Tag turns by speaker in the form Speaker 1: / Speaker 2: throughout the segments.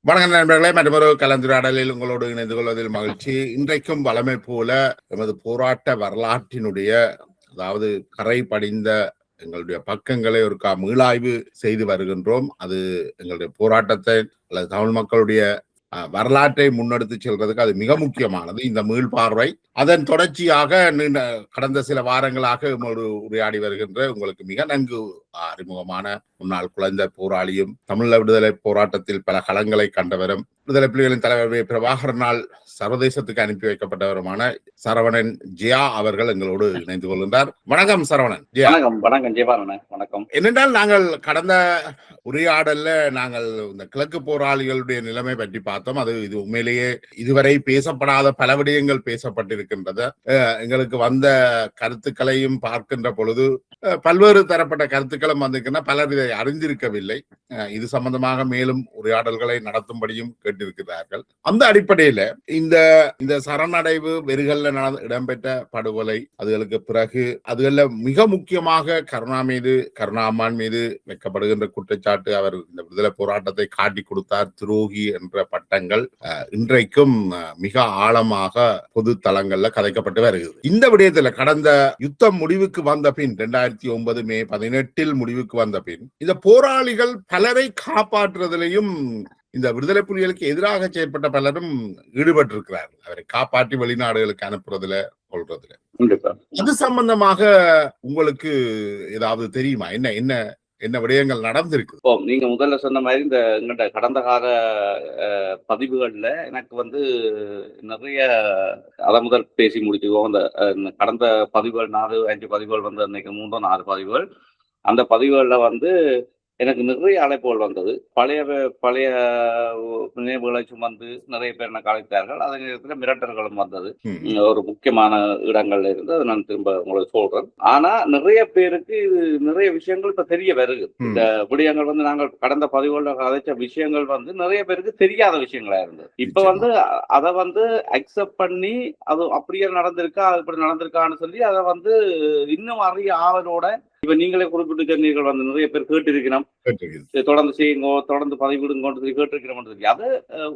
Speaker 1: வணக்கம் நண்பர்களே, மற்றொரு கலந்துரையாடலில் உங்களோடு இணைந்து கொள்வதில் மகிழ்ச்சி. இன்றைக்கும் வளமை போல எமது போராட்ட வரலாற்றினுடைய அதாவது கரை படிந்த எங்களுடைய பக்கங்களை ஒரு மீளாய்வு செய்து வருகின்றோம். அது எங்களுடைய போராட்டத்தை அல்லது தமிழ் மக்களுடைய வரலாற்றை முன்னெடுத்து செல்றதுக்கு அது மிக முக்கியமானது இந்த மீள்பார்வை. அதன் தொடர்ச்சியாக கடந்த சில வாரங்களாக உரையாடி வருகின்ற உங்களுக்கு மிக நன்கு அறிமுகமான முன்னாள் குழந்தை போராளியும் தமிழ் விடுதலை போராட்டத்தில் பல களங்களை கண்டவரும் விடுதலை புலிகளின் தலைவர் பிரபாகரனால் சர்வதேசத்துக்கு அனுப்பி வைக்கப்பட்டவருமான சரவணன் ஜியா அவர்கள் எங்களோடு இணைந்து கொள்கின்றார். வணக்கம் சரவணன்.
Speaker 2: வணக்கம் ஜெயபாலன். வணக்கம்.
Speaker 1: என்னென்றால் நாங்கள் கடந்த உரையாடல்ல நாங்கள் இந்த கிழக்கு போராளிகளுடைய நிலைமை பற்றி பார்த்தோம். அது இது உண்மையிலேயே இதுவரை பேசப்படாத பல விடயங்கள் பேசப்பட்டிருக்கின்றது. எங்களுக்கு வந்த கருத்துக்களையும் பார்க்கின்ற பொழுது பல்வேறு தரப்பட்ட கருத்துக்களும் வந்திருக்கின்றன. பலர் இதை அறிந்திருக்கவில்லை. இது சம்பந்தமாக மேலும் உரையாடல்களை நடத்தும்படியும் கேட்டிருக்கிறார்கள். அந்த அடிப்படையில இந்த சரணடைவு வெறுகல்ல இடம்பெற்ற படுகொலை, அதுகளுக்கு பிறகு அதுகள்ல மிக முக்கியமாக கருணாமான் மீது வைக்கப்படுகின்ற குற்றச்சாட்டு, அவர் இந்த விடுதலை போராட்டத்தை காட்டி கொடுத்தார், துரோகி என்ற பட்டங்கள் இன்றைக்கும் மிக ஆழமாக பொது தளங்கள்ல கதைக்கப்பட்டு வருகிறது. இந்த விடயத்துல கடந்த யுத்தம் முடிவுக்கு வந்த பின் 2009 மே 18 முடிவுக்கு வந்த பின் இந்த போராளிகள் பலரை காப்பாற்றுவதிலையும் இந்த விடுதலை புலிகளுக்கு எதிராக செயற்பட்ட பலரும் ஈடுபட்டிருக்கிறார்கள். அவரை காப்பாற்றி வெளிநாடுகளுக்கு அனுப்புறதுல கொள்றதுல. அது சம்பந்தமாக உங்களுக்கு ஏதாவது தெரியுமா? என்ன விடயங்கள் நடந்திருக்கு?
Speaker 2: நீங்க முதல்ல சொன்ன மாதிரி இந்த எங்கள்ட கடந்த கால பதிவுகள்ல எனக்கு நிறைய அதை முதல் பேசி முடிச்சுக்குவோம். இந்த கடந்த பதிவுகள் 4-5 பதிவுகள் அன்னைக்கு 3-4 பதிவுகள். அந்த பதிவுகள்ல எனக்கு நிறைய அழைப்புகள் வந்தது. பழைய நினைவுகளை சுமந்து நிறைய பேர் எனக்கு அழைத்தார்கள். அதே நேரத்தில் மிரட்டல்களும் வந்தது ஒரு முக்கியமான இடங்கள்ல இருந்து. அதை நான் திரும்ப உங்களுக்கு சொல்றேன். ஆனா நிறைய பேருக்கு இது நிறைய விஷயங்கள் இப்ப தெரிய வருது. இந்த விடயங்கள் நாங்கள் கடந்த பதிவுகளில் கதைச்ச விஷயங்கள் நிறைய பேருக்கு தெரியாத விஷயங்களா இருந்தது. இப்ப அதை அக்செப்ட் பண்ணி அது அப்படியே நடந்திருக்கா, இப்படி நடந்திருக்கான்னு சொல்லி அதை இன்னும் அறிய ஆவலோட இப்ப நீங்களே குறிப்பிட்டு சொன்னீர்கள் நிறைய பேர் கேட்டிருக்கிறோம், தொடர்ந்து செய்யுங்கோ, தொடர்ந்து பதிவிடுங்கன்னு சொல்லி கேட்டிருக்கிறோம். அது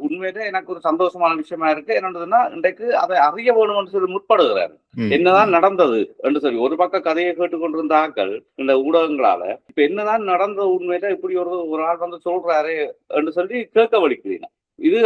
Speaker 2: உண்மையிலே எனக்கு ஒரு சந்தோஷமான விஷயமா இருக்கு. என்னன்றதுன்னா இன்றைக்கு அதை அறிய வேணும்னு சொல்லி முற்படுகிறாரு. என்னதான் நடந்தது என்று சொல்லி ஒரு பக்கம் கதையை கேட்டுக்கொண்டிருந்த ஆக்கள் இந்த ஊடகங்களால இப்ப என்னதான் நடந்தது உண்மையில இப்படி ஒரு ஆள் சொல்றாரு என்று சொல்லி கேட்க வலிக்கிறீங்க. இது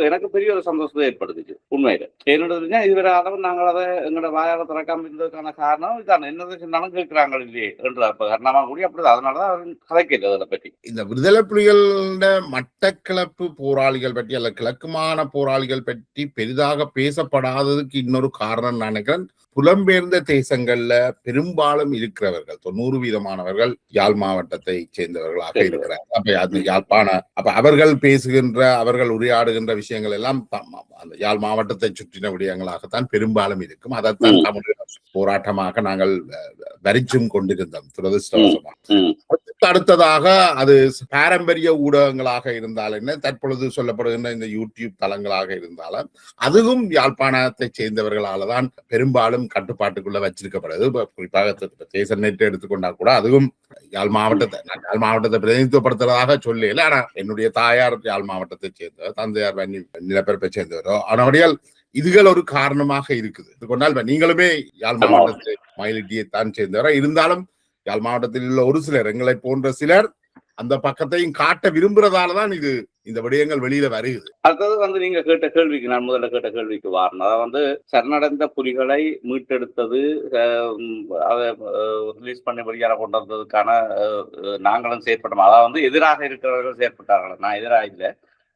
Speaker 2: எனக்கு பெரிய ஒரு சந்தோஷத்தை ஏற்படுத்துச்சு உண்மையில. என்னதுன்னா இதுவரை அளவு நாங்கள் அதை எங்களோட வாயால திறக்காம இருந்ததுக்கான காரணம் இதான. என்னது சொன்னாலும் கேட்கிறாங்க இல்லையே என்ற காரணமா கூடி அப்படி. அதனாலதான் கதைக்கிறது அதை பற்றி.
Speaker 1: இந்த விடுதலை புலிகளோட மட்டக்களப்பு போராளிகள் பற்றி அல்ல கிழக்குமான போராளிகள் பற்றி பெரிதாக பேசப்படாததுக்கு இன்னொரு காரணம் நினைக்கிறேன். புலம்பெயர்ந்த தேசங்கள்ல பெரும்பாலும் இருக்கிறவர்கள் 90% யாழ் மாவட்டத்தை சேர்ந்தவர்களாக இருக்கிறார்கள். அப்ப அவர்கள் பேசுகின்ற, அவர்கள் உரையாடுகின்ற விஷயங்கள் எல்லாம் அந்த யாழ் மாவட்டத்தை சுற்றின விடயங்களாகத்தான் பெரும்பாலும் இருக்கும். அதைத்தான் தமிழ் போராட்டமாக நாங்கள் வரிச்சும் கொண்டிருந்தோம் துரதிருஷ்டவசமாக. அடுத்ததாக அது பாரம்பரிய ஊடகங்களாக இருந்தால் என்ன, தற்பொழுது சொல்லப்படுகின்ற இந்த யூடியூப் தளங்களாக இருந்தாலும் அதுவும் யாழ்ப்பாணத்தை சேர்ந்தவர்களால தான் பெரும்பாலும் கட்டுப்பாட்டுக்குள்ள வச்சிருக்கப்படுது. குறிப்பாக தேச நெட் எடுத்துக்கொண்டால் கூட அதுவும் யாழ் மாவட்டத்தை பிரதிநிதித்துவப்படுத்துறதாக சொல்லல. ஆனா என்னுடைய தாயார் யாழ் மாவட்டத்தை சேர்ந்தவர், தந்தையார் நிலப்பரப்பை சேர்ந்தவரோ. ஆனால் இதுகள் ஒரு காரணமாக இருக்குது. கொண்டால் நீங்களுமே யாழ் மாவட்டத்தை மயிலிட்டியை தான் சேர்ந்தவரா இருந்தாலும் யாழ் மாவட்டத்தில் உள்ள ஒரு சிலர், எங்களை போன்ற சிலர் அந்த பக்கத்தையும் காட்ட விரும்புறதாலதான் இந்த விடயங்கள் வெளியில வருகிறது.
Speaker 2: அடுத்தது நீங்க கேட்ட கேள்விக்கு நான் முதல்ல கேட்ட கேள்விக்கு வாரணும். அதாவது சரணடைந்த புலிகளை மீட்டெடுத்தது, அதை ரிலீஸ் பண்ணி வெளியாக கொண்டு வந்ததுக்கான நாங்களும் செயற்பட்டோம். அதாவது எதிராக இருக்கிறவர்கள் செயற்பட்டார்கள். நான் எதிராக இல்லை,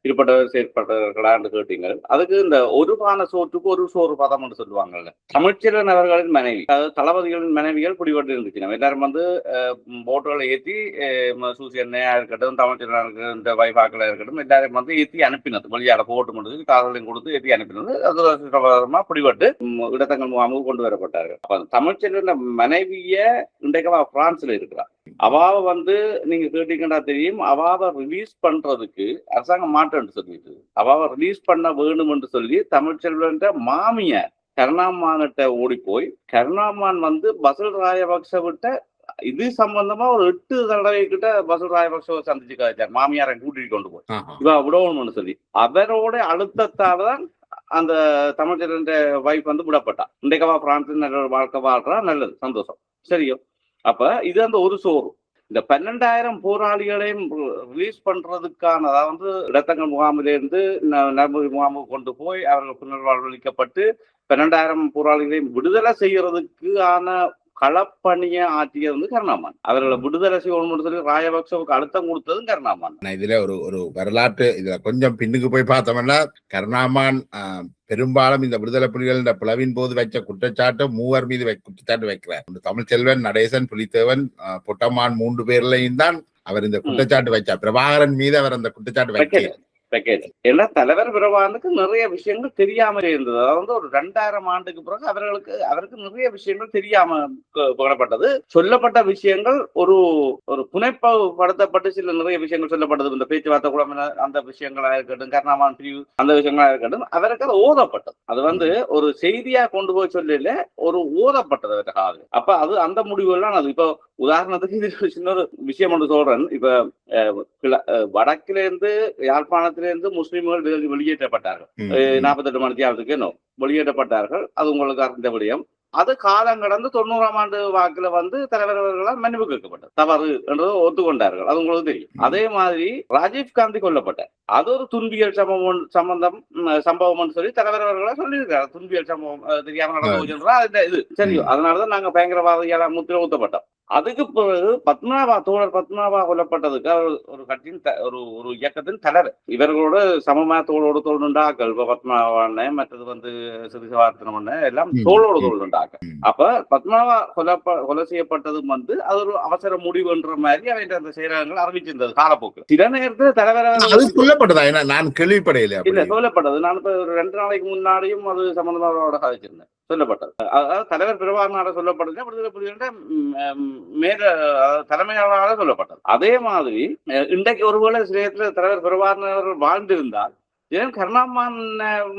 Speaker 2: ஈடுபட்டவர் செயற்பட்டவர்களான்னு கேட்டீங்க. அதுக்கு இந்த ஒரு பான சோற்றுக்கு ஒரு சோறு பதம் என்று சொல்லுவாங்கல்ல. தமிழ்ச்செல்வன் அவர்களின் மனைவி, அதாவது தளபதிகளின் மனைவிகள் பிடிபட்டு இருந்துச்சு. நம்ம எல்லாரும் போட்டுகளை ஏற்றி சூசி எண்ணெயா இருக்கட்டும், தமிழ்ச்செல்வன் இந்த வைபாக்களா இருக்கட்டும், எல்லாரும் ஏற்றி அனுப்பினது. வழியாட போட்டு முடிஞ்சு காதலையும் கொடுத்து ஏற்றி அனுப்பினது. அது பிடிபட்டு இடத்தங்கள் முகாமுக்கு கொண்டு வரப்பட்டார்கள். அப்ப தமிழ்ச்செல்வன் மனைவிய இன்றைக்கு பிரான்ஸ்ல இருக்கிறார். அவாவை நீங்க கேட்டீங்கன்னா தெரியும், அவாவை ரிலீஸ் பண்றதுக்கு அரசாங்கம் மாட்டேன்னு சொல்லிட்டு அவாவை ரிலீஸ் பண்ண வேணும் என்று சொல்லி தமிழ்ச்செல்வன் மாமியார் கருணாமான்கிட்ட ஓடி போய் கருணாமான் பசில் ராஜபக்ச விட்ட இது சம்பந்தமா ஒரு 8 தடவை கிட்ட பசுல் ராஜபக்சவை சந்திச்சு காய்ச்சார், மாமியாரை கூட்டிட்டு கொண்டு போய் இவ விடணும்னு சொல்லி. அவரோட அழுத்தத்தால்தான் அந்த தமிழ்ச்செல்வன் வைஃப் வந்து விடப்பட்டா. இன்றைக்கவா பிரான்ஸ் நல்ல ஒரு வாழ்க்கை வாழ்றா, நல்லது, சந்தோஷம், சரியோ. அப்ப இது அந்த ஒரு சோறு. இந்த 12,000 போராளிகளையும் ரிலீஸ் பண்றதுக்கான, அதாவது இடத்தங்கள் முகாமிலிருந்து நரம்பு முகாமுக்கு கொண்டு போய் அவர்கள் புனர்வாழ்வளிக்கப்பட்டு 12,000 போராளிகளையும் விடுதலை செய்யறதுக்கான களப்பணியை ஆற்றியது வந்து கருணாமான். அவர்களை விடுதலை செய்யணும்னு சொல்லி ராஜபக்சவுக்கு அழுத்தம் கொடுத்ததும் கருணாமான்.
Speaker 1: இதுல ஒரு வரலாற்று இதுல கொஞ்சம் பின்னுக்கு போய் பார்த்தோம்னா, கருணாமான் பெரும்பாலும் இந்த விடுதலை புலிகள் பிளவின் போது வைச்ச குற்றச்சாட்டு 3 மீது குற்றச்சாட்டு வைக்கிறார். தமிழ்ச்செல்வன், நடேசன், புலித்தேவன், பொட்டமான் 3 பேர்லையும் தான் அவர் இந்த குற்றச்சாட்டு வைச்சார். பிரபாகரன் மீது அவர் அந்த குற்றச்சாட்டு வைக்கிறார்.
Speaker 2: ஏன்னா தலைவர் பிரபாகரனுக்கு நிறைய விஷயங்கள் தெரியாமலே இருந்தது. அதாவது ஒரு 2000 ஆண்டுக்கு பிறகு அவருக்கு நிறைய விஷயங்கள் தெரியாம போடப்பட்டது. சொல்லப்பட்ட விஷயங்கள் ஒரு புனைப்படுத்தப்பட்டு சில நிறைய விஷயங்கள் சொல்லப்பட்டது. இந்த பேச்சுவார்த்தை கூட அந்த விஷயங்களா இருக்கட்டும், கருணாமான் பிரிவு அந்த விஷயங்களா இருக்கட்டும், அவருக்கு அது ஓதப்பட்டது. அது வந்து ஒரு செய்தியா கொண்டு போய் சொல்லல, ஒரு ஓதப்பட்டது அவருக்கு. அப்ப அது அந்த முடிவுகள்லாம் அது. இப்போ உதாரணத்துக்கு இது சின்ன ஒரு விஷயம் ஒன்று சொல்றேன். இப்ப வடக்கிலிருந்து யாழ்ப்பாணத்திலிருந்து முஸ்லிம்கள் வெளியேற்றப்பட்டார்கள். 48 மணி நேரத்துக்கு வெளியேற்றப்பட்டார்கள். அது உங்களுக்கு அறிந்த விடயம். அது காலம் கடந்து 90ஆம் ஆண்டு வாக்குல வந்து தலைவர்களால் மன்னிப்பு கேட்கப்பட்டது. தவறு என்று ஒத்துக்கொண்டார்கள். அது உங்களுக்கு தெரியும். அதே மாதிரி ராஜீவ்காந்தி கொல்லப்பட்டார். அது ஒரு துன்பியல் சம்பவம் சொல்லி தலைவர்களா சொல்லியிருக்காரு. துன்பியல் சம்பவம் தெரியாம நடந்து இது சரியோ. அதனாலதான் நாங்க பயங்கரவாதியால முத்திரை ஊத்தப்பட்டோம். அதுக்கு பிறகு தோழர் பத்மநாபா கொல்லப்பட்டதுக்கு அவர் ஒரு கட்சியின் ஒரு இயக்கத்தின் தலைவர். இவர்களோட சமமா தோளோடு தோல் உண்டாக்கள். பத்மநாபான மற்றது வந்து சிறுசவார்த்தனம் எல்லாம் தோளோடு தோல் உண்டாக்கள். அப்ப பத்மநாபா கொலை செய்யப்பட்டதும் வந்து அது ஒரு அவசர முடிவுன்ற மாதிரி அவன் அந்த செயலகங்கள் அறிவிச்சிருந்தது காலப்போக்கு. சில நேரத்தில் தலைவர்
Speaker 1: சொல்லப்பட்டதா? நான் கேள்விப்படையில
Speaker 2: இல்ல சொல்லப்பட்டது. நான் இப்ப ஒரு 2 நாளைக்கு முன்னாடியும் அது சம்பந்தமாக கதைச்சிருந்தேன். சொல்லப்பட்டது. அதாவது தலைவர் பிரபாகரனால சொல்லப்பட்டது, விடுதலை புலிகளின் மேல தலைமையாளராக சொல்லப்பட்டது. அதே மாதிரி இன்றைக்கு ஒருவேளை சில தலைவர் பிரபாகரன் அவர்கள் வாழ்ந்திருந்தால் ஏன் கருணாமான்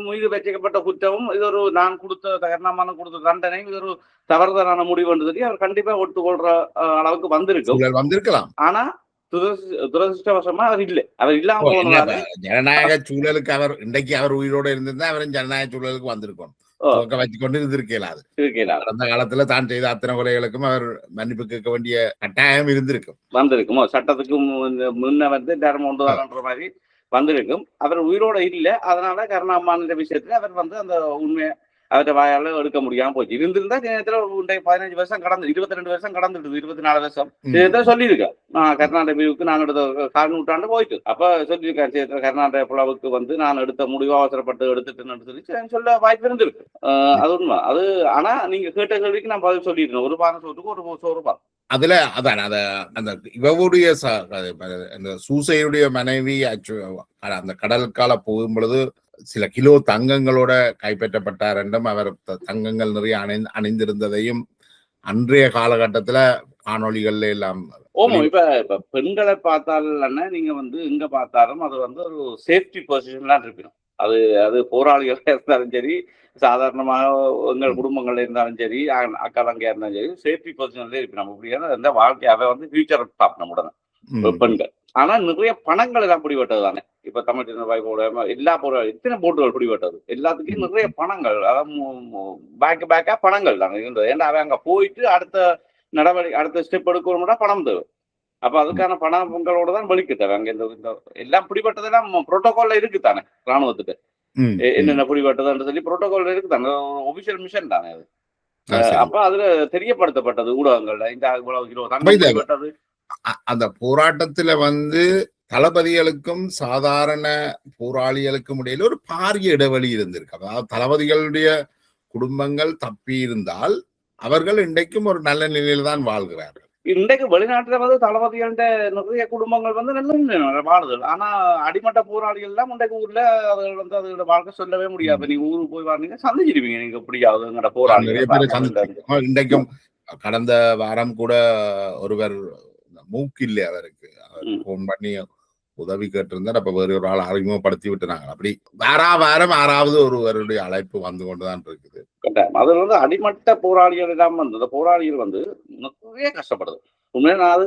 Speaker 2: மீது வச்சிக்கப்பட்ட குற்றமும் இது ஒரு நான் கொடுத்த கருணாமான் கொடுத்த தண்டனை இது ஒரு தவறுதலான முடிவு என்று சொல்லி அவர் கண்டிப்பா ஒட்டுக்கொள்ற அளவுக்கு வந்திருக்கலாம். ஆனா துரதிருஷ்டவசமா அவர் இல்லை. அவர் இல்லாம போனதால
Speaker 1: ஜனநாயக சூழலுக்கு அவர் இன்றைக்கு அவர் உயிரோடு இருந்திருந்தா அவரும் ஜனநாயக சூழலுக்கு வந்திருக்கோம். வச்சுக்கொண்டு இருந்திருக்கலாம். கடந்த காலத்துல தான் செய்த அத்தனை கொலைகளுக்கும் அவர் மன்னிப்பு கேட்க வேண்டிய கட்டாயம் வந்திருக்குமோ.
Speaker 2: சட்டத்துக்கு முன்ன வந்து நேரம் கொண்டு வரன்ற மாதிரி வந்திருக்கும். அவர் உயிரோட இல்லை. அதனால கருணாமான் விஷயத்துல அவர் வந்து அந்த உண்மையை அவற்றை வாயால எடுக்க முடியாம போச்சு. இருந்திருந்தா நேரத்துல 15 வருஷம் கடந்து 22 வருஷம் கடந்துடுது, 24 வருஷம் சொல்லியிருக்கேன். கர்நாடக பிரிவுக்கு நான் எடுத்த 4 நூற்றாண்டு போயிட்டு அப்ப சொல்லியிருக்கேன். கர்நாடக புலவுக்கு வந்து நான் எடுத்த முடிவு அவசரப்பட்டு எடுத்துட்டேன்னு சொல்லி சொல்ல வாய்ப்பு இருந்திருக்கு. அது உண்மை. அது ஆனா நீங்க கேட்ட கேள்விக்கு நான் பதில் சொல்லியிருக்கேன். ஒரு பானை சோற்றுக்கு ஒரு சோறு பால்.
Speaker 1: அதுல அதான் அந்த இவருடைய சூசையுடைய மனைவி அந்த கடற்கால போகும் பொழுது சில கிலோ தங்கங்களோட கைப்பற்றப்பட்டார் என்றும் அவர் தங்கங்கள் நிறைய அணிந்திருந்ததையும் அன்றைய காலகட்டத்துல காணொலிகள்ல எல்லாம்.
Speaker 2: இப்ப பெண்களை பார்த்தாலும் நீங்க வந்து எங்க பார்த்தாலும் அது வந்து ஒரு சேஃப்டி பொசிஷன்லாம் இருக்கணும். அது போராளிகளா இருந்தாலும் சரி, சாதாரணமாக எங்கள் குடும்பங்கள்ல இருந்தாலும் சரி, அக்கா தங்கையா இருந்தாலும் சரி, சேஃப்டி பொசிஷன்ல இருக்கு. நம்ம இப்படியான எந்த வாழ்க்கையாவே வந்து ஃபியூச்சர் டாப் உடனே பெண்கள். ஆனா நிறைய பணங்கள் எல்லாம் பிடிபட்டது தானே. இப்ப தமிழ் வாய்ப்போட எல்லா இத்தனை போட்டுகள் பிடிபட்டது எல்லாத்துக்கும் நிறைய பணங்கள், அதாவது பேக்கா பணங்கள் தானே இருந்தது. ஏன்னா அவன் அங்க போயிட்டு அடுத்த ஸ்டெப் எடுக்கணும்னா பணம் தேவை. அப்ப அதுக்கான பணங்களோட தான் வெளிக்கிட்டாங்க. அங்க இந்த எல்லாம் பிடிபட்டதெல்லாம் புரோட்டோகால்ல இருக்கு தானே. ராணுவத்துக்கு என்னென்ன பிடிபட்டதுன்னு சொல்லி புரோட்டோகால்ல இருக்கு தானே. ஒபிஷியல் மிஷன் தானே அது. அப்ப அதுல தெரியப்படுத்தப்பட்டது ஊடகங்கள்ல இந்த இவ்வளவு கிலோ தங்கம் பிடிபட்டது.
Speaker 1: அந்த போராட்டத்துல வந்து தளபதிகளுக்கும் சாதாரண போராளிகளுக்கும் இடையில ஒரு பாரிய இடைவெளி இருந்திருக்கு. அதாவது தளபதிகளுடைய குடும்பங்கள் தப்பி இருந்தால் அவர்கள் இன்றைக்கும் ஒரு நல்ல நிலையில தான் வாழ்கிறார்கள்.
Speaker 2: இன்றைக்கு வெளிநாட்டுல வந்து தளபதிகள்ட நிறைய குடும்பங்கள் வந்து நல்ல வாழுது. ஆனா அடிமட்ட போராளிகள் எல்லாம் இன்றைக்கு ஊர்ல அவர்கள் வந்து அதோட வாழ்க்கை சொல்லவே முடியாது. நீங்க ஊருக்கு போய் வாங்க சந்திச்சிருப்பீங்க. நீங்க பிடிக்காது போராளி
Speaker 1: நிறைய பேர் சந்திச்சிருக்கோம். இன்றைக்கும் கடந்த வாரம் கூட ஒருவர் மூக்கில்லை அவருக்கு போன் பண்ணி உதவி கேட்டிருந்தார். அப்ப வேறு ஒரு ஆள் அறிமுகப்படுத்தி விட்டுனாங்க. அப்படி வாரம் 6வது ஒருவருடைய அழைப்பு வந்து கொண்டுதான் இருக்குது.
Speaker 2: அதுல வந்து அடிமட்ட போராளிகள் எல்லாம் வந்து அந்த போராளிகள் வந்து நிறைய கஷ்டப்படுது. உண்மையா நான் அது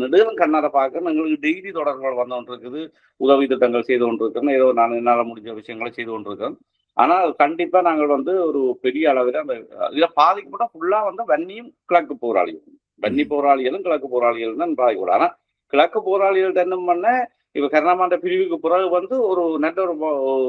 Speaker 2: நெடுகும் கண்ணார பார்க்கிறேன். எங்களுக்கு டெய்லி தொடர்புகள் வந்து கொண்டிருக்குது. உதவி திட்டங்கள் செய்து கொண்டிருக்கிறோம். ஏதோ நான் என்னால முடிஞ்ச விஷயங்களை செய்து கொண்டிருக்கிறோம். ஆனா கண்டிப்பா நாங்கள் வந்து ஒரு பெரிய அளவில அந்த இதில பாதிக்கப்பட்ட ஃபுல்லா வந்து வன்னியும், கிழக்கு போராளியும். வன்னி
Speaker 1: ம்.
Speaker 2: போராளிகளும், கிழக்கு போராளிகளும் தான் பாதிக்கப்படும். ஆனா கிழக்கு போராளிகள் என்ன பண்ண இப்ப கருணாமாண்ட பிரிவுக்கு பிறகு வந்து ஒரு நல்ல ஒரு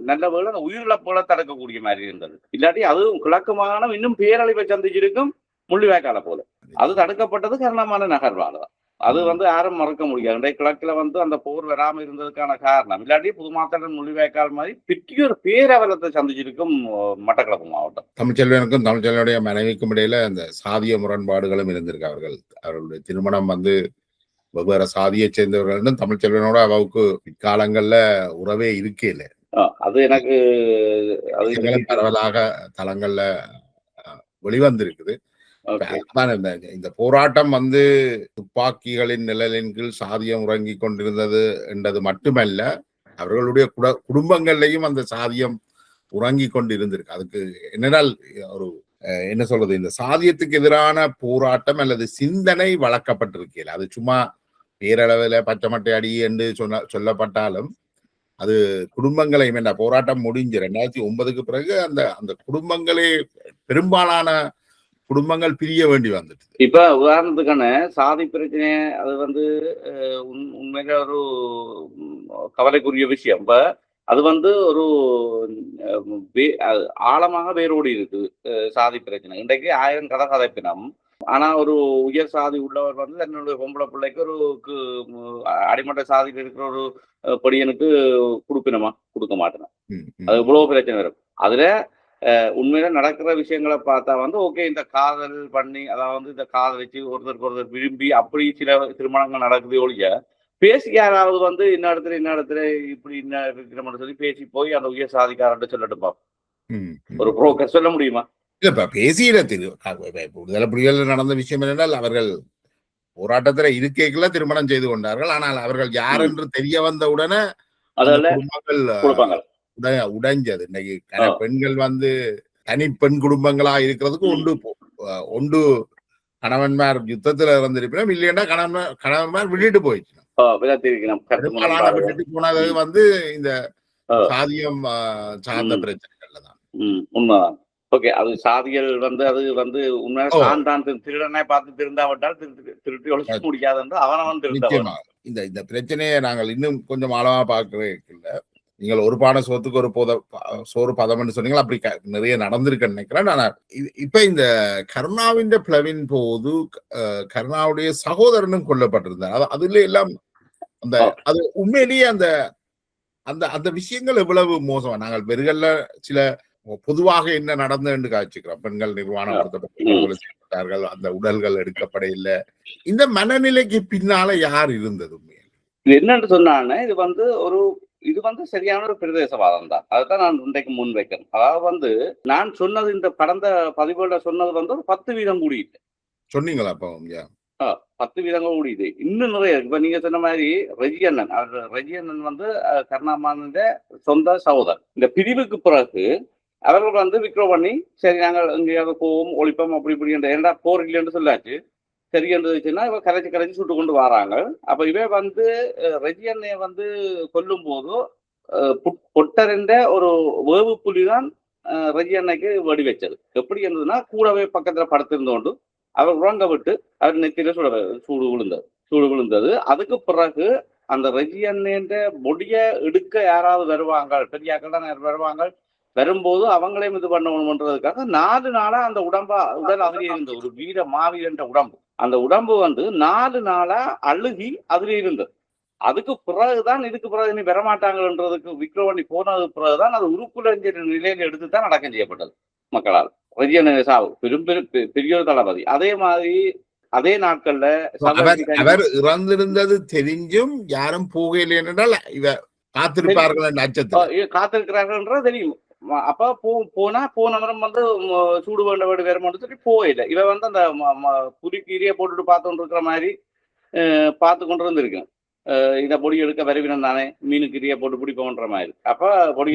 Speaker 2: நல்ல வேளை அந்த உயிரிழப்புகளை தடுக்கக்கூடிய மாதிரி இருந்தது. இல்லாட்டி அதுவும் கிழக்கு மாகாணம் இன்னும் பேரழிவை சந்திச்சிருக்கும் முள்ளிவாய்க்கால போல. அது தடுக்கப்பட்டது கருணாமான நகர்வால தான். அது
Speaker 1: ம்.
Speaker 2: வந்து யாரும் மறக்க முடியாது. இன்றைய கிழக்குல வந்து அந்த போர் வராம இருந்ததுக்கான காரணம். இல்லாட்டி புதுமாத்தளன் முள்ளிவாய்க்கால் மாதிரி பெரிய ஒரு பேரவலத்தை சந்திச்சிருக்கும் மட்டக்களப்பு மாவட்டம்.
Speaker 1: தமிழ்ச்செல்வனுக்கும் தமிழ்ச்செல்வனுடைய மனைவிக்கும் இடையில அந்த சாதிய முரண்பாடுகளும் இருந்திருக்கு. அவர்களுடைய திருமணம் வந்து வெவ்வேறு சாதியை சேர்ந்தவர்கள் தமிழ்ச்செல்வனோட அவருக்கு பிற்காலங்கள்ல உறவே இருக்கே.
Speaker 2: அது எனக்கு அது இந்த
Speaker 1: விஷயங்களும்
Speaker 2: டீட்டெயில்.
Speaker 1: பரவலாக தளங்கள்ல வெளிவந்திருக்குது.
Speaker 2: ஓகே.
Speaker 1: அதான் இந்த போராட்டம் வந்து துப்பாக்கிகளின் நிழலின் கீழ் சாதியம் உறங்கிக் கொண்டிருந்தது என்றது மட்டுமல்ல, அவர்களுடைய குடும்பங்கள்லையும் அந்த சாதியம் உறங்கிக் கொண்டு இருந்திருக்கு. அதுக்கு என்னென்னால் ஒரு என்ன சொல்றது, இந்த சாதியத்துக்கு எதிரான போராட்டம் அல்லது சிந்தனை வளர்க்கப்பட்டிருக்கல. அது சும்மா பேரளவில் பச்சை மட்டை அடி என்று சொல்லப்பட்டாலும் அது குடும்பங்களை என்ன போராட்டம் முடிஞ்சு 2009க்கு பிறகு அந்த அந்த குடும்பங்களே பெரும்பாலான குடும்பங்கள் பிரிய வேண்டி வந்துட்டு.
Speaker 2: இப்ப உதாரணத்துக்கான சாதி பிரச்சனை அது வந்து உண்மையில ஒரு கவலைக்குரிய விஷயம். இப்ப அது வந்து ஒரு ஆழமாக வேரோடி இருக்கு சாதி பிரச்சனை. இன்றைக்கு 1000 கதை கதைப்பினம். ஆனா ஒரு உயர் சாதி உள்ளவர் வந்து தன்னுடைய பொம்பளை பிள்ளைக்கு ஒரு அடிமட்ட சாதியில் இருக்கிற ஒரு பொடியனுக்கு கொடுப்பினமா கொடுக்க மாட்டேன். அது இவ்வளவு பிரச்சனை வரும். அதுல உண்மையில நடக்கிற விஷயங்களை பார்த்தா வந்து ஓகே, இந்த காதல் பண்ணி அதாவது இந்த காதலிச்சு ஒருத்தருக்கு ஒருத்தர் விரும்பி அப்படி சில திருமணங்கள் நடக்குது ஒழிய பேசி யாராவது வந்து இன்ன இடத்துல இப்படி இன்ன இருக்கிறோம்னு சொல்லி பேசி போய் அந்த உயர் சாதிக்காரன் சொல்லட்டுப்பா ஒரு புரோக்கர் சொல்ல முடியுமா?
Speaker 1: இல்ல பேசியில விடுதலை புலிகள் நடந்த விஷயம் என்னென்றால் அவர்கள் போராட்டத்துல இருக்கைக்குள்ள திருமணம் செய்து கொண்டார்கள். ஆனால் அவர்கள் யார் என்று தெரிய வந்த உடனே குடும்பங்கள் உடைஞ்சது. இன்னைக்கு பெண்கள் வந்து தனி பெண் குடும்பங்களா இருக்கிறதுக்கு ஒன்று கணவன்மார் யுத்தத்துல இருந்திருப்பினும் இல்லையா கணவன்மார் விட்டுட்டு போயிடுச்சு. விட்டுட்டு போனது வந்து இந்த சாதியம் சார்ந்த பிரச்சனைகள்ல தான்.
Speaker 2: உண்மைதான். ஓகே, அது சாதிகள் வந்து அது வந்து உண்மையாக தான் திருடனை பார்த்து திருந்தாவிட்டால் திருட்டி ஒழிக்க முடியாது என்று அவனவன் திருந்த.
Speaker 1: இந்த பிரச்சனையை நாங்கள் இன்னும் கொஞ்சம் ஆழமா பார்க்கல. நீங்கள் ஒரு பானை சோத்துக்கு ஒரு சோறு பதம்னு சொன்னீங்களா, அப்படி நிறைய நடந்திருக்குன்னு நினைக்கிறேன். ஆனா இப்ப இந்த கருணாவின் பிளவின் போது கருணாவுடைய சகோதரனும் கொல்லப்பட்டிருந்தார். அதுல எல்லாம் அந்த அது உண்மையிலேயே அந்த அந்த அந்த விஷயங்கள் எவ்வளவு மோசமா நாங்கள் வெறுகல்ல சில பொதுவாக என்ன நடந்ததுன்னு காய்ச்சிக்கிறோம். பெண்கள் நிர்வாணப்படுத்தப்பட்டார்கள், அந்த உடல்கள் எடுக்கப்பட இல்லை. இந்த மனநிலைக்கு பின்னால யார் இருந்தது?
Speaker 2: இது என்னன்னு சொன்னான்னு இது வந்து சரியான ஒரு பிரதேசவாதம் தான். அதுதான் நான் இன்றைக்கு முன் வைக்கிறேன். அதாவது வந்து நான் சொன்னது இந்த கடந்த பதிவுல சொன்னது வந்து ஒரு 10% கூடிட்டு
Speaker 1: சொன்னீங்களா? அப்போ
Speaker 2: 10% கூடியுது. இன்னும் நிறைய இப்ப நீங்க சொன்ன மாதிரி ரெஜியண்ணன் வந்து கருணாமானந்த சொந்த சகோதரர். இந்த பிரிவுக்கு பிறகு அவர்கள் வந்து விக்ரோ பண்ணி சரி நாங்கள் எங்கேயாவது போவோம் ஒழிப்போம் அப்படி இப்படி ஏன்னா போர் இல்லைன்னு சொல்லாச்சு. சரி என்றுச்சுன்னா இவ கரைச்சி சுட்டு கொண்டு வராங்க. அப்ப இவ வந்து ரெஜியன்னை வந்து கொல்லும் போது பொட்டரின்ற ஒரு வேவு புலிதான் ரெஜியன்னைக்கு வெடி வச்சது. எப்படி இருந்ததுன்னா கூடவே பக்கத்துல படுத்திருந்தோண்டு அவர் உறங்க விட்டு அவர் நெத்தியில சூடு விழுந்தது. அதுக்கு பிறகு அந்த ரெஜியன்ன்ற முடிய எடுக்க யாராவது வருவாங்க, பெரியாக்கள் தான் வருவாங்க. வரும்போது அவங்களையும் இது பண்ணணும்ன்றதுக்காக 4 நாளா அந்த உடல் அதிலே இருந்தது. ஒரு வீர மாவீரன்ற உடம்பு. அந்த உடம்பு வந்து 4 நாளா அழுகி அதுல இருந்தது. அதுக்கு பிறகுதான் இதுக்கு பிறகு நீ வரமாட்டாங்கன்றதுக்கு விக்ரவணி போனது பிறகுதான் அது உருக்குலைஞ்ச நிலையில எடுத்துதான் அடக்கம் செய்யப்பட்டது மக்களால். ரெஜியன் சாவு பெரிய ஒரு தளபதி. அதே மாதிரி அதே நாட்கள்ல
Speaker 1: அவர் இறந்திருந்தது தெரிஞ்சும் யாரும் போகலை என்றால் இவ
Speaker 2: காத்திருக்கிறார்கள் தெரியும். அப்ப போனவரும் வந்து சூடு வேண்ட வேறு சொல்லி போயில. இவ வந்து அந்த புலிக்கு இரிய போட்டுட்டு பார்த்து இருக்கிற மாதிரி பார்த்து கொண்டு இருந்திருக்கேன். இத பொடி எடுக்க வரவினம் தானே, மீனுக்கு இரிய போட்டு பிடிப்போன்ற மாதிரி. அப்ப பொடி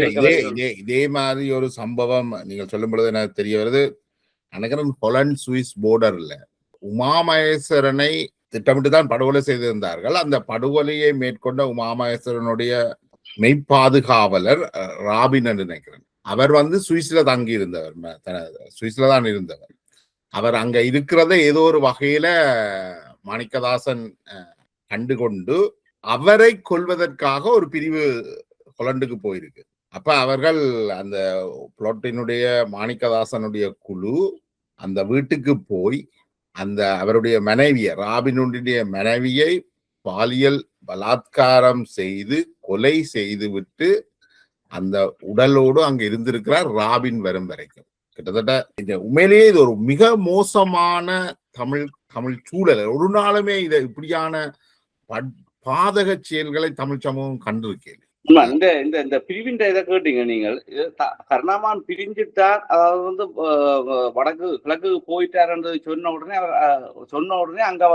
Speaker 1: இதே மாதிரி ஒரு சம்பவம் நீங்கள் சொல்லும் பொழுது எனக்கு தெரிய வருது. நினைக்கிறேன் ஹொலண்ட் சுவிஸ் போர்டர்ல உமாமகேஸ்வரனை திட்டமிட்டு தான் படுகொலை செய்திருந்தார்கள். அந்த படுகொலையை மேற்கொண்ட உமாமகேஸ்வரனுடைய மெய்ப்பாதுகாவலர் ராபின் என்று நினைக்கிறேன். அவர் சுவிஸ்ல தங்கி இருந்தவர், சுவிஸ்ல தான் இருந்தவர். அவர் அங்க இருக்கிறத ஏதோ ஒரு வகையில மாணிக்கதாசன் கண்டுகொண்டு அவரை கொல்வதற்காக ஒரு பிரிவு ஹொலண்டுக்கு போயிருக்கு. அப்ப அவர்கள் அந்த புளோட்டினுடைய மாணிக்கதாசனுடைய குழு அந்த வீட்டுக்கு போய் அந்த அவருடைய மனைவியை, ராபினுடைய மனைவியை பாலியல் பலாத்காரம் செய்து கொலை செய்து விட்டு அந்த உடலோடு அங்க இருந்திருக்கிறார் ராபின் வரும் வரைக்கும். கிட்டத்தட்ட இந்த உண்மையிலேயே இது ஒரு மிக மோசமான தமிழ் சூழல். ஒரு நாளுமே இதை இப்படியான பாதக செயல்களை தமிழ் சமூகம் கண்டிருக்கேன்.
Speaker 2: இந்த இந்த இந்த பிரிவின் இதை கேட்டீங்க நீங்கள். கருணாமான் பிரிஞ்சுட்டார், அதாவது வடக்கு கிழக்கு போயிட்டார் சொன்ன உடனே அங்க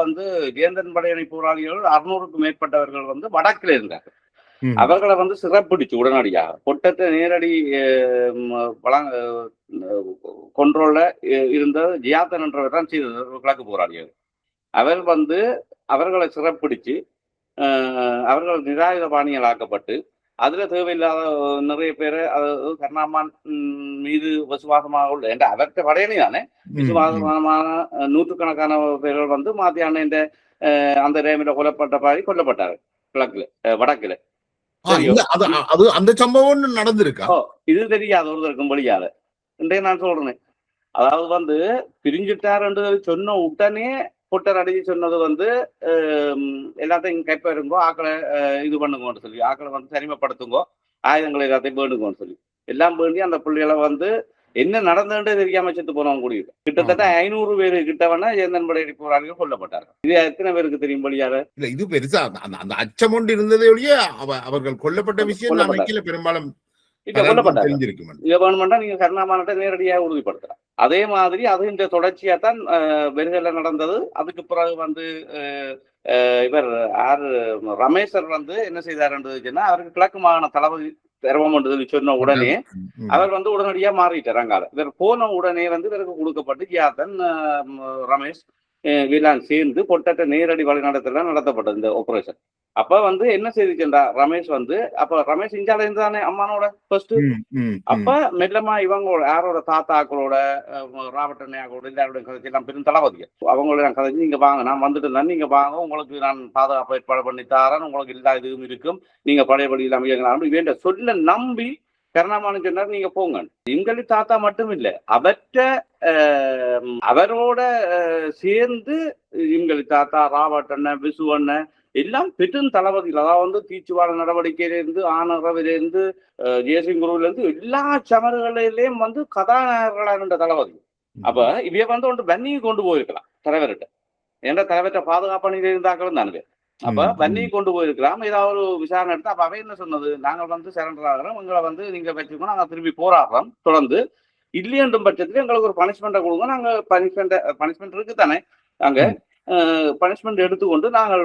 Speaker 2: ஜேந்தன் படையணி போராளிகள் 600க்கும் மேற்பட்டவர்கள் வடக்கில் இருந்தார்கள். அவர்களை சிறப்பிடிச்சு உடனடியாக பொட்டத்தை நேரடி கொண்ட்ரோல்ல இருந்த ஜியாத்தன் என்றவர் தான் செய்தது கிழக்கு போராளிகள். அவர் அவர்களை சிறப்பிடிச்சு அவர்கள் நிராயுத பாணிகள் ஆக்கப்பட்டு அதுல தேவையில்லாத நிறைய பேரை கருணாமான் மீது விசுவாசமாக உள்ள என்ற அவர்கிட்ட படையணி தானே விசுவாசமான நூற்றுக்கணக்கான பேர்கள் மாத்தியான இந்த அந்த ரேமில கொல்லப்பட்ட பாடி கொல்லப்பட்டார்கள் கிழக்குல வடக்குல.
Speaker 1: அந்த சம்பவம் நடந்திருக்கா?
Speaker 2: இது தெரியாத ஒருத்தருக்கும் வழியாத என்றே நான் சொல்றேன். அதாவது பிரிஞ்சுட்டார் என்று சொன்ன உடனே பொட்டர் அடிச்சு சொன்னது எல்லாத்தையும் கைப்பெறுங்கோ, ஆக்களை இது பண்ணுங்கன்னு சொல்லி, ஆக்களை சரிமைப்படுத்துங்கோ, ஆயுதங்களை எல்லாத்தையும் வேண்டுங்கன்னு சொல்லி எல்லாம் வேண்டி அந்த பிள்ளைகளை என்ன நடந்ததுன்றே தெரியாம செத்து போனவங்க கூடிய கிட்டத்தட்ட 500 பேரு கிட்டவன ஜேந்தன் படையணி போராளிகள் கொல்லப்பட்டார்கள். இது எத்தனை பேருக்கு தெரியும் வழியால?
Speaker 1: இல்ல இது பெருசா அந்த அச்சம் ஒன்று இருந்ததே ஒழிய அவர்கள் கொல்லப்பட்ட விஷயம் பெரும்பாலும்
Speaker 2: நீங்க கருணாமான்ட்ட நேரடியாக உறுதிப்படுத்தலாம். அதே மாதிரி அது இந்த தொடர்ச்சியா தான் வெறுகல நடந்தது. அதுக்கு பிறகு இவர் ரமேசர் என்ன செய்தாருன்னா அவருக்கு கிழக்கு மாகாண தளபதி தர்மம் சொன்ன உடனே அவர் உடனடியா மாறிட்டார். அங்கால இவர் போன உடனே இவருக்கு கொடுக்கப்பட்டு ஜியாத்தன் ரமேஷ் வீலான் சேர்ந்து பொட்டத்தை நேரடி வழி நடத்தப்பட்டது இந்த ஆபரேஷன். அப்ப என்ன செய்துச்சுண்டா ரமேஷ் அப்ப ரமேஷ் இந்தியால இருந்தானே அம்மானோட ஃபர்ஸ்ட். அப்ப மெல்லமா இவங்களோட யாரோட தாத்தாக்களோட ராபர்ட் அண்ணையாக்களோட எல்லாரோட கதைச்சு எல்லாம் பெரும் தளபதிகள் அவங்களோட நான் கதைச்சு நீங்க வாங்க, நான் வந்துட்டு இருந்தேன், நீங்க வாங்க, உங்களுக்கு நான் பாதுகாப்பு ஏற்பாடு பண்ணி தாரேன், உங்களுக்கு எல்லா இதுவும் இருக்கும், நீங்க பழையபடி இல்லாம இயங்கலாம் இவேண்ட சொல்ல நம்பி கருணாமான் சொன்னார் நீங்க போங்க. எங்களி தாத்தா மட்டும் இல்ல, அவரோட சேர்ந்து எங்களி தாத்தா ராபர்ட் அண்ணன் விசு அண்ணன் எல்லாம் பெரும் தளபதிகள். அதாவது தீச்சுவாட நடவடிக்கையிலிருந்து ஆனரவிலிருந்து ஜெயசிங்குருவில இருந்து எல்லா சமர்களிலேயும் கதாநாயகர்களான தளபதி. அப்ப இவைய ஒன்று வன்னியை கொண்டு போயிருக்கலாம் தலைவர்கிட்ட, என்ற தலைவர்கிட்ட பாதுகாப்பு இருந்தாக்களும் தானுங்க. அப்ப வன்னியை கொண்டு போயிருக்கலாம், ஏதாவது ஒரு விசாரணை எடுத்து. அப்ப அவை என்ன சொன்னது, நாங்கள் சரண்டர் ஆகிறோம், எங்களை நீங்க வச்சுக்கோ, நாங்க திரும்பி போராடுறோம் தொடர்ந்து, இல்லையென்றும் பட்சத்துல எங்களுக்கு ஒரு பனிஷ்மெண்ட்டை கொடுங்க, நாங்க பனிஷ்மெண்ட் இருக்கு தானே, நாங்க பனிஷ்மெண்ட் எடுத்துக்கொண்டு நாங்கள்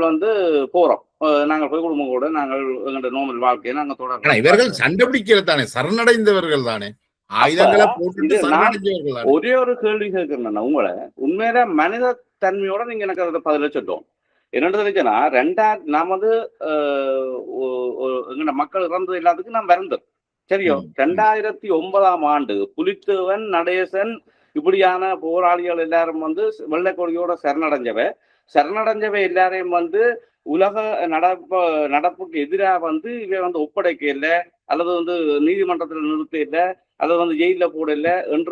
Speaker 2: போறோம், நாங்கள் போய் குடும்பங்களோட நாங்கள் எங்களோட நோமல் வாழ்க்கையை நாங்க தொடர்றோம்.
Speaker 1: இவர்கள் சண்டை பிடிக்கிறது தானே, சரணடைந்தவர்கள் தானே, ஆயுதங்களை போட்டு.
Speaker 2: ஒரே ஒரு கேள்வி கேட்கிறேன் உங்களை, உண்மையில மனித தன்மையோட நீங்க எனக்கு அதை பதில சொல்லுவோம். என்னென்னு தெரிஞ்சுன்னா, நாம் எங்கட மக்கள் இறந்தது எல்லாத்துக்கும் நாம் பிறந்தோம் சரியோ. 2009ஆம் ஆண்டு புலித்தேவன் நடேசன் இப்படியான போராளிகள் எல்லாரும் வெள்ளைக்கொடியோட சரணடைஞ்சவை எல்லாரையும் உலக நடப்புக்கு எதிராக இவை ஒப்படைக்க இல்லை, அல்லது நீதிமன்றத்தில் நிறுத்த இல்லை, அல்லது ஜெயில போட இல்லை என்ற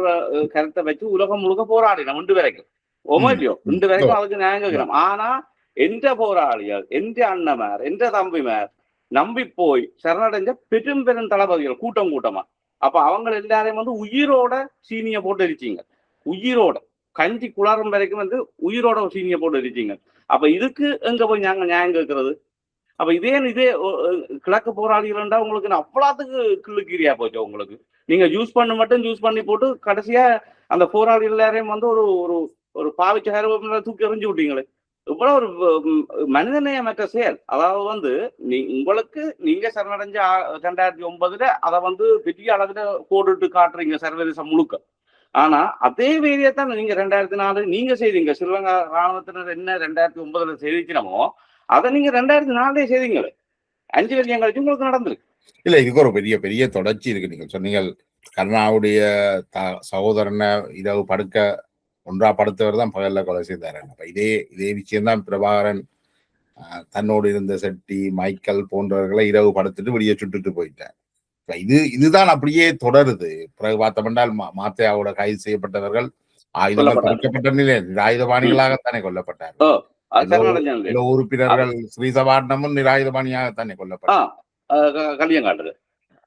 Speaker 2: கருத்தை வச்சு உலகம் முழுக்க போராடினோம் இன்று வரைக்கும். ஒமல்லையோ இன்று வரைக்கும் அதுக்கு நியாயம் கேட்கிறோம். ஆனா எந்த போராளிகள், எந்த அண்ணமார், எந்த தம்பிமார் நம்பி போய் சரணடைஞ்ச பெரும் தளபதிகள் கூட்டமா. அப்ப அவங்க எல்லாரையும் உயிரோட சீனிய போட்டு எரிச்சிங்க, உயிரோட கஞ்சி குளறும் வரைக்கும் உயிரோட சீனிய போட்டு எரிச்சிங்க. அப்ப இதுக்கு எங்க போய் நியாயம் கேட்கறது? அப்ப இதே கிழக்கு போராளிகள் உங்களுக்கு அவ்வளோத்துக்கு கிள்ளுக்கீரியா போச்சு. உங்களுக்கு நீங்க ஜூஸ் பண்ணி போட்டு கடைசியா அந்த போராளிகள் எல்லாரையும் ஒரு ஒரு பாவிச்ச தூக்கி எறிஞ்சு விட்டீங்களே. இவ்வளவு ஒரு மனிதநேயமற்ற செயல். அதாவது உங்களுக்கு நீங்க சரணடைஞ்ச 2009 அதை பெரிய அளவுல கோடிட்டு காட்டுறீங்க சர்வதேசம் முழுக்க. ஆனா அதே வேலையத்தான் நீங்க 2004 நீங்க செய்தீங்க. ஸ்ரீலங்கா ராணுவத்தினர் என்ன 2009 செய்திச்சினமோ அதை நீங்க 2004 செய்தீங்களே. 5 வருஷம் கழிச்சு உங்களுக்கு நடந்திருக்கு.
Speaker 1: இல்ல இதுக்கு ஒரு பெரிய பெரிய தொடர்ச்சி இருக்கு. நீங்க சொன்னீங்க கருணாவுடைய சகோதரனை இரவு படுக்க ஒன்றா படுத்தவர் தான் பகல்ல கொலை செய்தார். இதே இதே விஷயம்தான் பிரபாகரன் தன்னோடு இருந்த செட்டி மைக்கேல் போன்றவர்களை இரவு படுத்துட்டு வெளியே சுட்டுட்டு போயிட்டார். இதுதான் அப்படியே தொடருது. பிறகு பார்த்தமென்றால் மாத்தையாவோட கைது செய்யப்பட்டவர்கள் ஆயுதங்கள் பறிக்கப்பட்ட நிலையில் நிராயுதபாணிகளாகத்தானே கொல்லப்பட்டார்கள். உறுப்பினர்கள் ஸ்ரீசபாட்னமும் நிராயுதபாணியாகத்தானே கொல்லப்பட்டார்.
Speaker 2: கலியங்காட்டுது.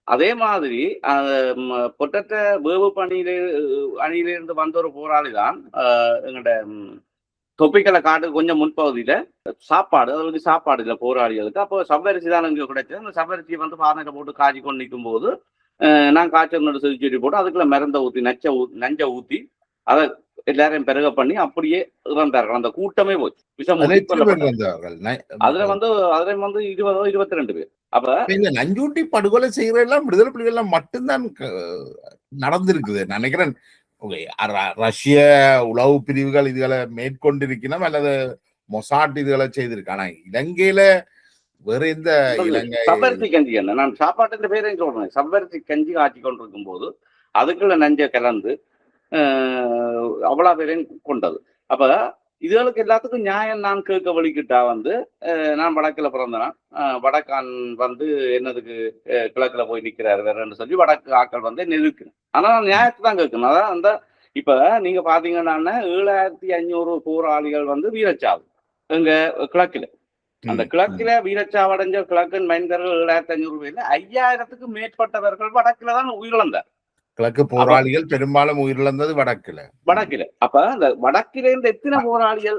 Speaker 2: அதே மாதிரி பொட்டற்ற வேவு அணியிலிருந்து வந்த ஒரு போராளி தான் எங்கட தொப்பிக்கலை காட்டு கொஞ்சம் முன்பகுதியில சாப்பாடு, அதாவது சாப்பாடு இல்லை போராளிகளுக்கு. அப்போ சவ்வரிசி தான் இங்கே கிடைச்சது. அந்த சவ்வரிசியை வந்து பானையில போட்டு காய்ச்சி கொண்டு நிற்கும் போது நான் காய்ச்சல் செஞ்சு போட்டு அதுக்குள்ள மருந்தை ஊற்றி நஞ்சை ஊற்றி அதை எல்லாரையும் பெருக பண்ணி அப்படியே இறந்தார்கள். அந்த கூட்டமே போச்சு. விஷம் அதுல வந்து 20 22 பேர். அப்ப
Speaker 1: இந்த நஞ்சூட்டி படுகொலை செய்யறதெல்லாம் விடுதலை புலிகள் மட்டும்தான் நடந்திருக்குது நினைக்கிறேன். ரஷ்ய உளவு பிரிவுகள் இதுகளை மேற்கொண்டிருக்கணும் அல்லது மொசாட் இதுகளை செய்திருக்கு. ஆனா இலங்கையில வேற எந்த இலங்கை
Speaker 2: சவ்வரிசி கஞ்சி என்ன நான் சாப்பாட்டு பேரையும் சொல்றேன். சவ்வரிசி கஞ்சி ஆட்சி கொண்டிருக்கும் போது அதுக்குள்ள நஞ்சை கலந்து அவ்வளவு பேரையும் கொண்டது. அப்ப இதுகளுக்கு எல்லாத்துக்கும் நியாயம் நான் கேட்க வழிகிட்டா வந்து நான் வடக்குல பிறந்தேன். வடக்கான் வந்து என்னதுக்கு கிழக்குல போய் நிக்கிறாரு வேறன்னு சொல்லி வடக்கு ஆக்கள் வந்து நெருக்கு. ஆனா நான் நியாயத்தை தான் கேட்கணும். அதான் அந்த இப்ப நீங்க பாத்தீங்கன்னா 7500 போராளிகள் வந்து வீரச்சாவு எங்க கிழக்குல. அந்த கிழக்குல வீரச்சாவடைஞ்ச கிழக்கன் மைந்தர்கள் 7500 பேர்ல 5000க்கு மேற்பட்டவர்கள் வடக்குல தான் உயிரிழந்தார்.
Speaker 1: கிழக்கு போராளிகள் பெரும்பாலும் உயிரிழந்தது வடக்குல.
Speaker 2: அப்ப அந்த வடக்கில இருந்து எத்தனை போராளிகள்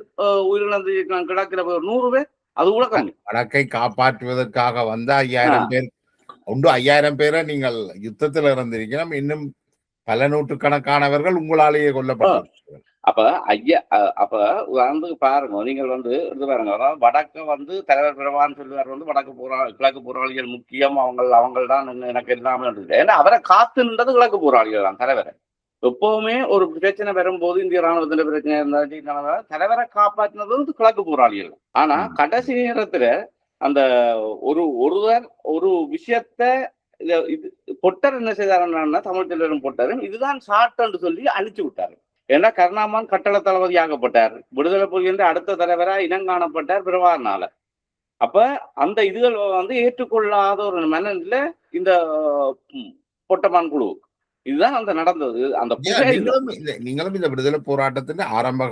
Speaker 2: உயிரிழந்து கிழக்குல 100 பேர்? அது கூட கம்மி.
Speaker 1: வடக்கை காப்பாற்றுவதற்காக வந்த 5000 பேர் உண்டு. 5000 பேரை நீங்கள் யுத்தத்தில் இறந்திருக்கணும். இன்னும் பல நூற்றுக்கணக்கானவர்கள் உங்களாலேயே கொல்லப்பட்டார்கள்.
Speaker 2: அப்ப உதாரணத்துக்கு பாருங்க, நீங்கள் வந்து பாருங்க, அதாவது வடக்க வந்து தலைவர் பிரபான்னு சொல்லுவார் வந்து கிழக்கு போராளிகள் முக்கியம், அவங்கள் தான் எனக்கு எல்லாமே இருந்தது. ஏன்னா அவரை காத்து நின்றது கிழக்கு போராளிகள் தான். தலைவரை எப்பவுமே ஒரு பிரச்சனை வரும்போது இந்திய ராணுவத்தின் பிரச்சனை இருந்தாலும் தலைவரை காப்பாற்றினது வந்து கிழக்கு போராளிகள். ஆனா கடைசி நேரத்துல அந்த ஒருவர் ஒரு விஷயத்த பொட்டர் என்ன செய்தாருன்னா தமிழ் தலைவரும் பொட்டரும் இதுதான் சாட்டுன்னு சொல்லி அழிச்சு விட்டாரு. ஏன்னா கருணாமான் கட்டள தளபதி ஆகப்பட்டார். விடுதலை புலிகள் அடுத்த தலைவராக இனங்காணப்பட்டார் பிரபாகரனால. அப்ப அந்த இதுகள் வந்து ஏற்றுக்கொள்ளாத ஒரு மனநில இந்த பொட்டமான் குழு இதுதான் அந்த நடந்தது. அந்த
Speaker 1: நீங்களும் இந்த விடுதலை போராட்டத்தின் ஆரம்ப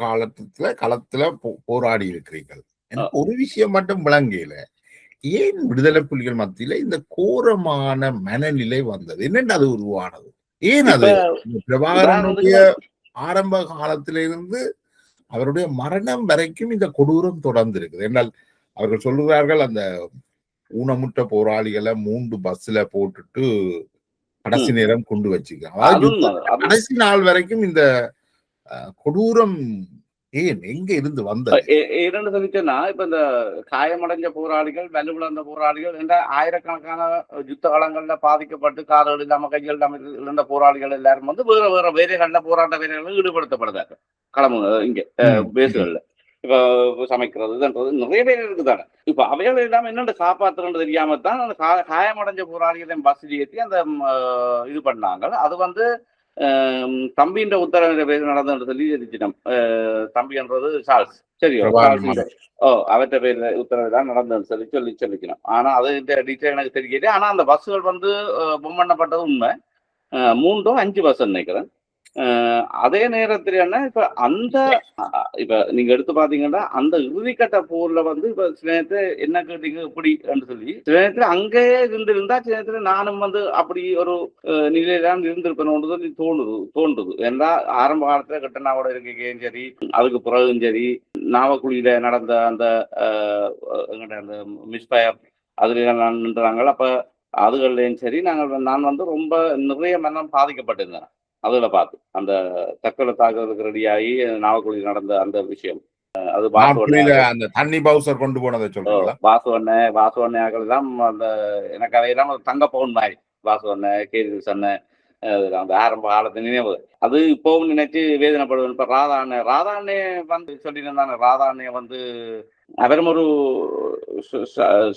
Speaker 1: களத்துல போராடி இருக்கிறீர்கள். ஒரு விஷயம் மட்டும் விளங்கல, ஏன் விடுதலை புலிகள் மத்தியில இந்த கோரமான மனநிலை வந்தது? என்னென்று அது உருவானது? ஏன் அது பிரபாகரனுடைய ஆரம்ப காலத்திலிருந்து அவருடைய மரணம் வரைக்கும் இந்த கொடூரம் தொடர்ந்து இருக்குது? என்றால் அவர்கள் சொல்லுகிறார்கள் அந்த ஊனமுற்ற போராளிகளை 3 பஸ்ல போட்டுட்டு கடைசி நேரம் கொண்டு வச்சுக்கிறாங்க. கடைசி நாள் வரைக்கும் இந்த கொடூரம் ஏன் எங்க இருந்து வந்தது?
Speaker 2: என்னன்னு சொல்லிட்டேன்னா, இப்ப இந்த காயமடைஞ்ச போராளிகள், வலுவிழந்த போராளிகள் என்ற ஆயிரக்கணக்கான யுத்த காலங்கள்ல பாதிக்கப்பட்டு காதல் இல்லாம கைகள் இழந்த போராளிகள் எல்லாரும் வந்து வேற வேற வேலைகள்ல போராட்ட வேலைகள் ஈடுபடுத்தப்படுறாங்க. இங்க பேசுகள்ல இப்ப சமைக்கிறதுன்றது நிறைய பேர் இருக்குதானே. இப்ப அவைகள் இல்லாம என்னென்ன காப்பாற்றுறது தெரியாமத்தான் அந்த காயமடைஞ்ச போராளிகளையும் பஸ் ஏற்றி அந்த இது பண்ணாங்க. அது வந்து தம்பின்ற உத்தரவு பேர் நடந்து சொல்லி தெரிஞ்சிட்டோம். தம்பின்றது சார்ஸ், சரியோ அவற்ற பேர் உத்தரவு தான் நடந்ததுன்னு சொல்லிக்கணும். ஆனா அது டீட்டெயில் எனக்கு தெரியல. ஆனா அந்த பஸ்ஸுகள் வந்து பொம்மண்ணப்பட்டது உண்மை. 3 5 பஸ் நினைக்கிறேன். அதே நேரத்துல என்ன இப்ப நீங்க எடுத்து பாத்தீங்கன்னா அந்த இறுதிக்கட்ட போர்ல வந்து இப்ப சில நேரத்துல என்ன கேட்டீங்க இப்படி சொல்லி சில நேரத்துல அங்கே இருந்திருந்தா சில நேரத்துல நானும் வந்து அப்படி ஒரு நிலையிலாம் இருந்திருப்பேன்னு தோன்றுது. ஏன்னா ஆரம்ப காலத்துல கட்டணாவோட இருக்கையும் சரி, அதுக்கு பிறகும் சரி, நாவக்குழியில நடந்த அந்த அந்த மிஸ்பயர் அதுல நான் நின்றாங்க. அப்ப அதுகள்லையும் சரி நான் வந்து ரொம்ப நிறைய மனம் பாதிக்கப்பட்டிருந்தேன். அதுல பார்த்து அந்த தற்கொலை தாக்குறதுக்கு ரெடியாகி நாவக்குழியில் நடந்த அந்த விஷயம், அது
Speaker 1: அந்த தண்ணி பவுசர் கொண்டு போனதை சொல்றீங்களா?
Speaker 2: வாசுவண்ணே தான் அந்த எனக்கு அதையெல்லாம் தங்க பவுன் மாதிரி வாசுவண்ணே கேள்வி சொன்ன அந்த ஆரம்ப காலத்து நினைவு அது இப்பவும் நினைச்சு வேதனைப்படுவேன். இப்ப ராதாண்ணே வந்து சொல்லியிருந்தாங்க. ராதாண்ணே வந்து அவரும் ஒரு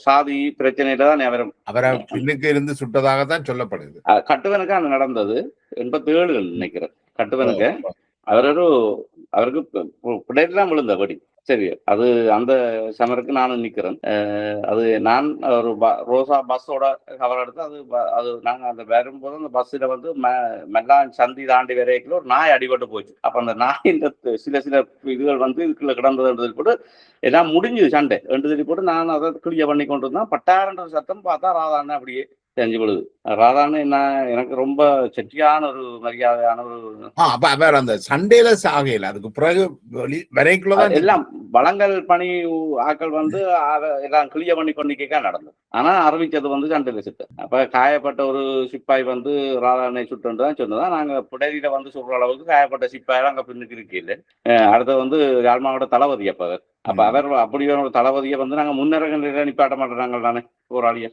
Speaker 2: சாதி பிரச்சனையில தான்
Speaker 1: அவரை பின்னுக்கு இருந்து சுட்டதாகத்தான் சொல்லப்படுது.
Speaker 2: கட்டுவனுக்கு அங்க நடந்தது 87 நினைக்கிறேன். கட்டுவனுக்கு அவருக்கு பிள்ளைலாம் விழுந்த படி சரி. அது அந்த சமருக்கு நானும் நிக்கிறேன். அது நான் ஒரு ரோசா பஸ்ஸோட கவர் எடுத்து அது நாங்க அந்த வரும்போது அந்த பஸ்ஸில் வந்து மெல்லாம் சந்தி தாண்டி வரைக்கும் ஒரு நாய் அடிபட்டு போச்சு. அப்ப அந்த நாயின் சில இதுகள் வந்து இதுக்குள்ள கிடந்தது போட்டு எல்லாம் முடிஞ்சுது சண்டை 2 சொல்லி போட்டு நான் அதை கிளியர் பண்ணி கொண்டு இருந்தேன். பட்டாரன்ற சத்தம் பார்த்தா ராதாண்ணே அப்படியே தெரிஞ்சு விடுது. ராதாண்ணே எனக்கு ரொம்ப செட்டியான ஒரு மரியாதையான ஒரு
Speaker 1: அப்ப அவர் அந்த சண்டையில சாகையில அதுக்கு பிறகு வரைக்குள்ளதான்
Speaker 2: எல்லாம் வளங்கள் பணி ஆக்கள் வந்து எல்லாம் கிளியர் பண்ணி கொண்டிருக்கா நடந்தது. ஆனா அறிவிச்சது வந்து சண்டையில சுட்டு. அப்ப காயப்பட்ட ஒரு சிப்பாய் வந்து ராதாண்ணை சுட்டு தான் சொன்னதான். நாங்க புடரியில வந்து சொல்ற அளவுக்கு காயப்பட்ட சிப்பாய் அங்க பின்னுக்கு இருக்கையில அடுத்த வந்து யாழ் மாவட்ட தளபதி அப்ப அவர் அப்படியான ஒரு தளபதியை வந்து நாங்க முன்னரங்க நிப்பாட்ட மாட்டோம் தானே போராளிய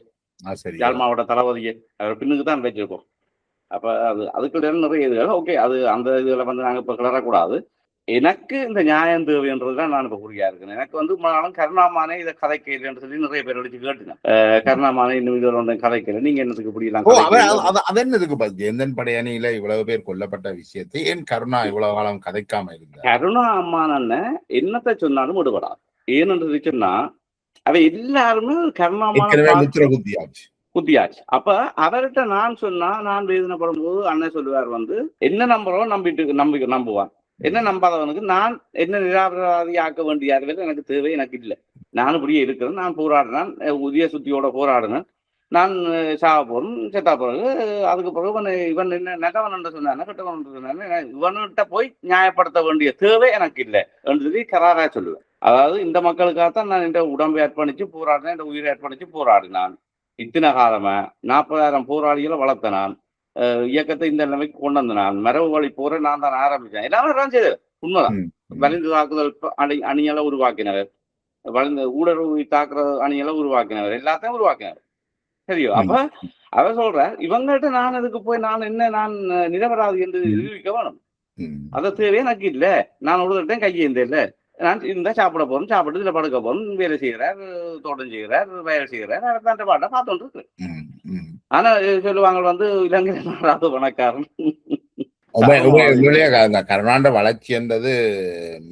Speaker 2: யாழ் மாவட்ட தளபதியை அவர் பின்னுக்கு தான் வச்சிருக்கோம். அப்ப அதுக்குள்ள நிறைய இதுகள் ஓகே. அது அந்த இதுல வந்து நாங்க இப்ப கிளறக்கூடாது. எனக்கு இந்த நியாயம் தேவைன்றதுதான் நான் இப்ப குறியா இருக்கேன். எனக்கு வந்து கருணாமானே இதை கதைக்கலன்னு சொல்லி நிறைய பேர் அடிச்சு கேட்டுனேன். கருணாமானே இன்னும் இது ஒன்றும் கதைக்கல, நீங்க என்னத்துக்கு இப்படி
Speaker 1: அதென்னதுக்கு ஜெயந்தன் படையணியில இவ்வளவு பேர் கொல்லப்பட்ட விஷயத்தை ஏன் கருணா இவ்வளவு காலம் கதைக்காம இருந்தார்?
Speaker 2: கருணா அம்மான் என்னத்தை சொன்னாலும் விடுபடாது. ஏன்னு சொன்னா அவ எல்லாருமே கருணாமான குத்தியாச்சு. அப்ப அவர்கிட்ட நான் சொன்னா நான் வேதனைப்படும் போது அண்ணன் சொல்லுவார் வந்து என்ன நம்புறோம் நம்புவான், என்ன நம்பாதவனுக்கு நான் என்ன நிராபராதி ஆக்க வேண்டிய எனக்கு தேவை எனக்கு இல்லை. நான் இப்படியே இருக்கிறேன். நான் போராடினேன், உதய சுத்தியோட போராடினேன். நான் சாக போறேன், செத்தா பிறகு அதுக்கு பிறகு இவன் என்ன நெட்டவன் என்று சொன்னானே கெட்டவன் என்று சொன்னானே இவன்கிட்ட போய் நியாயப்படுத்த வேண்டிய தேவை எனக்கு இல்லை என்று சொல்லி கராரா சொல்லுவேன். அதாவது இந்த மக்களுக்காகத்தான் நான் இந்த உடம்பை அர்ப்பணிச்சு போராடினேன், இந்த உயிரை அர்ப்பணிச்சு போராடினான். இத்தனை காலமா 40,000 போராளிகளை வளர்த்த நான் இயக்கத்தை இந்த நிலைமைக்கு கொண்டு வந்த நான் மரபு வழி போற நான் தான் ஆரம்பிச்சேன். எல்லாரும் செய்தது உண்மைதான். வலிந்து தாக்குதல் அணியலை உருவாக்கினவர், வலிந்து ஊடுருவி தாக்குற அணியலை உருவாக்கினவர், எல்லாத்தையும் உருவாக்கினவர். சரியோ? அப்ப அவர் சொல்ற இவங்ககிட்ட நான் இதுக்கு போய் நான் நிரபராதி என்று நிரூபிக்க வேணும். அதை தேவையே எனக்கு இல்லை. நான் ஒரு கையேந்த இல்லை. நான் இருந்தா சாப்பிட போறோம், சாப்பிட்டு இதுல படுக்க போறோம், வேலை செய்யறார், தோட்டம் செய்யறார், வயல் செய்யறார், அதை பாட்டை பார்த்துட்டு இருக்கு. ஆனா சொல்லுவாங்க வந்து இலங்கை நாடாத பணக்காரன்.
Speaker 1: கருணாண்ட வளர்ச்சி என்றது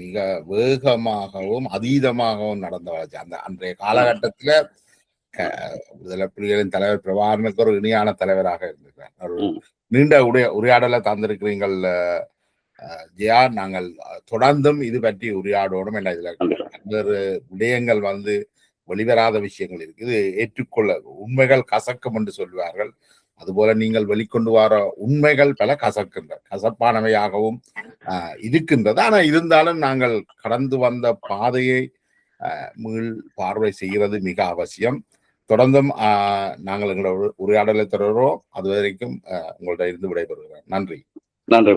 Speaker 1: மிக வேகமாகவும் அதீதமாகவும் நடந்த வளர்ச்சி. அந்த அன்றைய காலகட்டத்துல விடுதலை புலிகளின் தலைவர் பிரபாகரனுக்கு ஒரு இணையான தலைவராக இருந்திருக்கிறார். ஒரு நீண்ட உரையாடலை தந்திருக்கிறீங்கள் ஜெயா. நாங்கள் தொடர்ந்தும் இது பற்றி உரையாடணும். என்ற இதுல வேறு விடயங்கள் வந்து வெளிவராத விஷயங்கள் இருக்கு. இது ஏற்றுக்கொள்ள உண்மைகள் கசக்கும் என்று சொல்வார்கள். அதுபோல நீங்கள் வெளிக்கொண்டு வர உண்மைகள் பல கசப்பானவையாகவும் இருக்கின்றது. ஆனா இருந்தாலும் நாங்கள் கடந்து வந்த பாதையை மீள் பார்வை செய்கிறது மிக அவசியம். தொடர்ந்தும் நாங்கள் எங்களோட உரையாடலை தொடர்கிறோம். அது வரைக்கும் உங்கள்கிட்ட இருந்து விடைபெறுகிறேன். நன்றி.
Speaker 2: நன்றி.